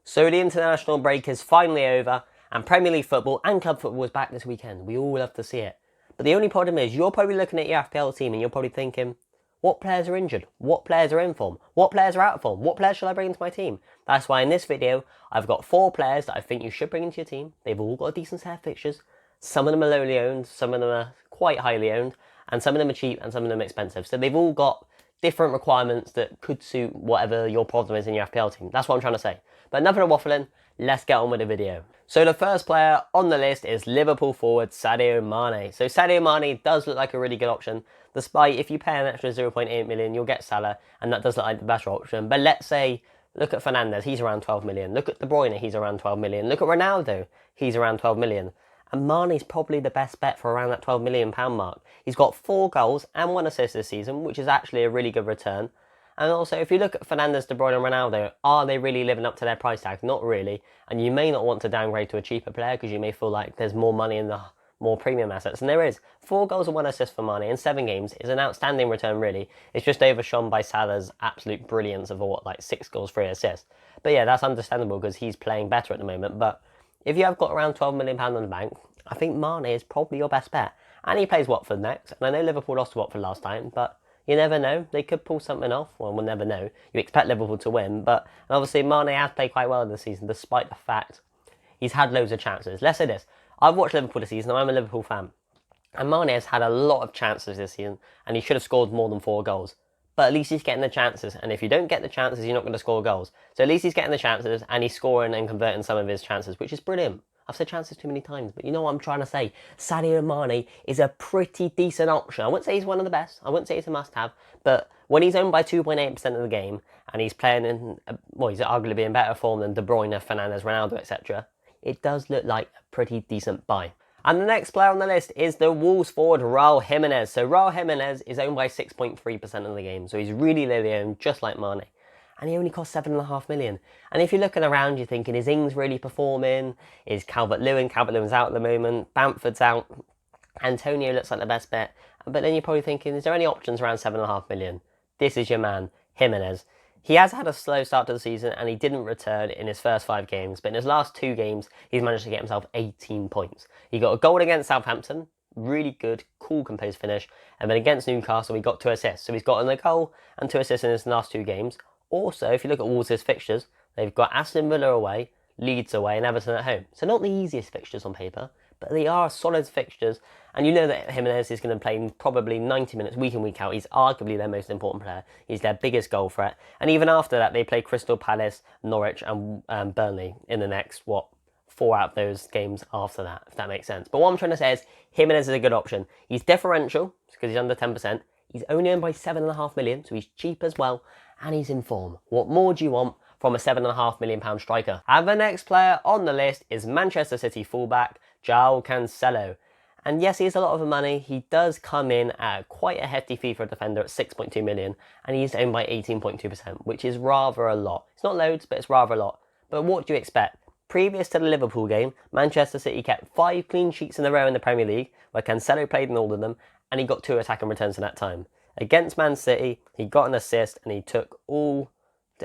So the international break is finally over, and Premier League football and club football is back this weekend. We all love to see it. But the only problem is, you're probably looking at your FPL team and you're probably thinking, what players are injured? What players are in form? What players are out of form? What players should I bring into my team? That's why in this video, I've got 4 players that I think you should bring into your team. They've all got a decent set of fixtures. Some of them are lowly owned, some of them are quite highly owned, and some of them are cheap and some of them are expensive. So they've all got different requirements that could suit whatever your problem is in your FPL team. That's what I'm trying to say. But enough of waffling, let's get on with the video. So the first player on the list is Liverpool forward Sadio Mane. So Sadio Mane does look like a really good option, despite if you pay an extra 0.8 million, you'll get Salah, and that does look like the better option. But let's say, look at Fernandes, he's around 12 million. Look at De Bruyne, he's around 12 million. Look at Ronaldo, he's around 12 million. And Mane's probably the best bet for around that £12 million mark. He's got 4 goals and 1 assist this season, which is actually a really good return. And also, if you look at Fernandes, De Bruyne and Ronaldo, are they really living up to their price tag? Not really. And you may not want to downgrade to a cheaper player because you may feel like there's more money in the more premium assets. And there is. 4 goals and 1 assist for Mane in 7 games is an outstanding return, really. It's just overshone by Salah's absolute brilliance of what, like 6 goals, 3 assists. But yeah, that's understandable because he's playing better at the moment. But if you have got around £12 million on the bank, I think Mane is probably your best bet. And he plays Watford next. And I know Liverpool lost to Watford last time, but you never know. They could pull something off. Well, we'll never know. You expect Liverpool to win, but and obviously Mane has played quite well this season, despite the fact he's had loads of chances. Let's say this. I've watched Liverpool this season. I'm a Liverpool fan. And Mane has had a lot of chances this season, and he should have scored more than 4 goals. But at least he's getting the chances, and if you don't get the chances, you're not going to score goals. So at least he's getting the chances, and he's scoring and converting some of his chances, which is brilliant. I've said chances too many times, but you know what I'm trying to say. Sadio Mane is a pretty decent option. I wouldn't say he's one of the best. I wouldn't say he's a must-have. But when he's owned by 2.8% of the game, and he's playing in, well, he's arguably in better form than De Bruyne, Fernandes, Ronaldo, etc., it does look like a pretty decent buy. And the next player on the list is the Wolves forward Raul Jimenez. So Raul Jimenez is owned by 6.3% of the game. So he's really lowly owned, just like Mane. And he only costs 7.5 million. And if you're looking around, you're thinking, is Ings really performing? Is Calvert-Lewin's out at the moment? Bamford's out. Antonio looks like the best bet. But then you're probably thinking, is there any options around 7.5 million? This is your man, Jimenez. He has had a slow start to the season and he didn't return in his first 5 games. But in his last 2 games, he's managed to get himself 18 points. He got a goal against Southampton. Really good, cool, composed finish. And then against Newcastle, he got 2 assists. So he's gotten a goal and 2 assists in his last 2 games. Also, if you look at Wolves' fixtures, they've got Aston Villa away, Leeds away, and Everton at home. So not the easiest fixtures on paper, but they are solid fixtures. And you know that Jimenez is going to play probably 90 minutes week in, week out. He's arguably their most important player. He's their biggest goal threat. And even after that, they play Crystal Palace, Norwich, and Burnley in the next, 4 out of those games after that, if that makes sense. But what I'm trying to say is, Jimenez is a good option. He's differential, because he's under 10%. He's only owned by 7.5 million, so he's cheap as well. And he's in form. What more do you want from a £7.5 million striker? And the next player on the list is Manchester City fullback João Cancelo. And yes, he has a lot of money. He does come in at quite a hefty fee for a defender at 6.2 million, and he's owned by 18.2%, which is rather a lot. It's not loads, but it's rather a lot. But what do you expect? Previous to the Liverpool game, Manchester City kept 5 clean sheets in a row in the Premier League, where Cancelo played in all of them, and he got 2 attacking returns in that time. Against Man City, he got an assist and he took all...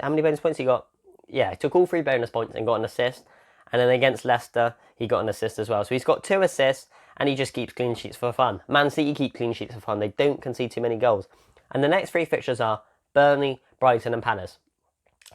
How many bonus points he got? Yeah, he took all 3 bonus points and got an assist. And then against Leicester, he got an assist as well. So he's got 2 assists and he just keeps clean sheets for fun. Man City keep clean sheets for fun. They don't concede too many goals. And the next 3 fixtures are Burnley, Brighton and Palace.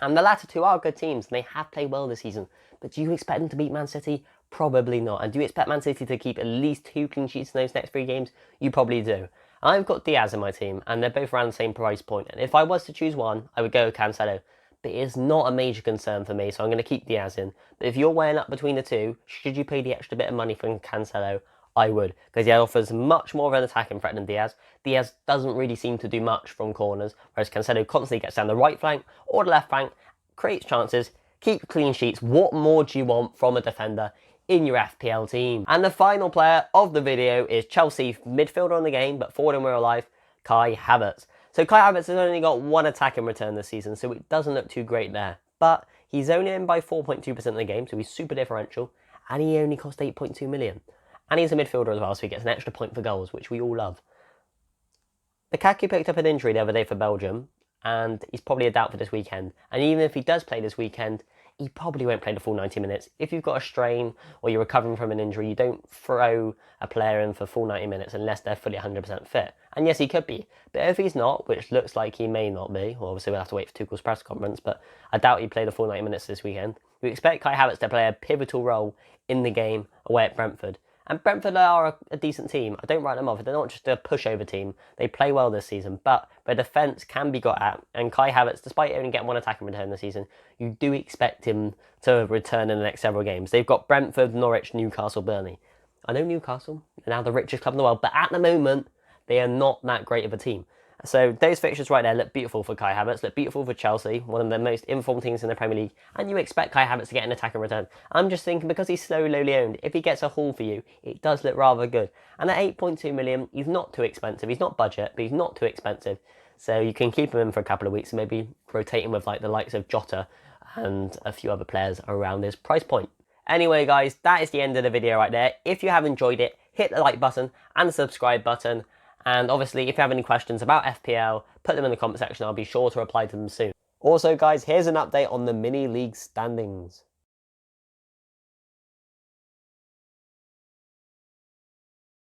And the latter 2 are good teams and they have played well this season. But do you expect them to beat Man City? Probably not. And do you expect Man City to keep at least 2 clean sheets in those next 3 games? You probably do. I've got Diaz in my team, and they're both around the same price point. And if I was to choose one, I would go with Cancelo. But it is not a major concern for me, so I'm going to keep Diaz in. But if you're weighing up between the 2, should you pay the extra bit of money for Cancelo? I would, because he offers much more of an attacking threat than Diaz. Diaz doesn't really seem to do much from corners, whereas Cancelo constantly gets down the right flank or the left flank, creates chances, keeps clean sheets. What more do you want from a defender in your FPL team? And the final player of the video is Chelsea midfielder on the game, but forward in real life, Kai Havertz. So Kai Havertz has only got 1 attack in return this season, so it doesn't look too great there. But he's only in by 4.2% of the game, so he's super differential, and he only cost 8.2 million. And he's a midfielder as well, so he gets an extra point for goals, which we all love. Lukaku picked up an injury the other day for Belgium, and he's probably a doubt for this weekend. And even if he does play this weekend, he probably won't play the full 90 minutes. If you've got a strain or you're recovering from an injury, you don't throw a player in for full 90 minutes unless they're fully 100% fit. And yes, he could be. But if he's not, which looks like he may not be, well, obviously we'll have to wait for Tuchel's press conference, but I doubt he'd play the full 90 minutes this weekend. We expect Kai Havertz to play a pivotal role in the game away at Brentford. And Brentford are a decent team. I don't write them off. They're not just a pushover team. They play well this season, but their defence can be got at. And Kai Havertz, despite only getting one attacking return this season, you do expect him to return in the next several games. They've got Brentford, Norwich, Newcastle, Burnley. I know Newcastle are now the richest club in the world, but at the moment, they are not that great of a team. So those fixtures right there look beautiful for Kai Havertz, look beautiful for Chelsea, one of the most informed teams in the Premier League, and you expect Kai Havertz to get an attacking return. I'm just thinking, because he's so lowly owned, if he gets a haul for you, it does look rather good. And at 8.2 million, he's not too expensive. He's not budget, but he's not too expensive. So you can keep him in for a couple of weeks and maybe rotate him with like the likes of Jota and a few other players around his price point. Anyway, guys, that is the end of the video right there. If you have enjoyed it, hit the like button and the subscribe button. And obviously, if you have any questions about FPL, put them in the comment section. I'll be sure to reply to them soon. Also, guys, here's an update on the mini league standings.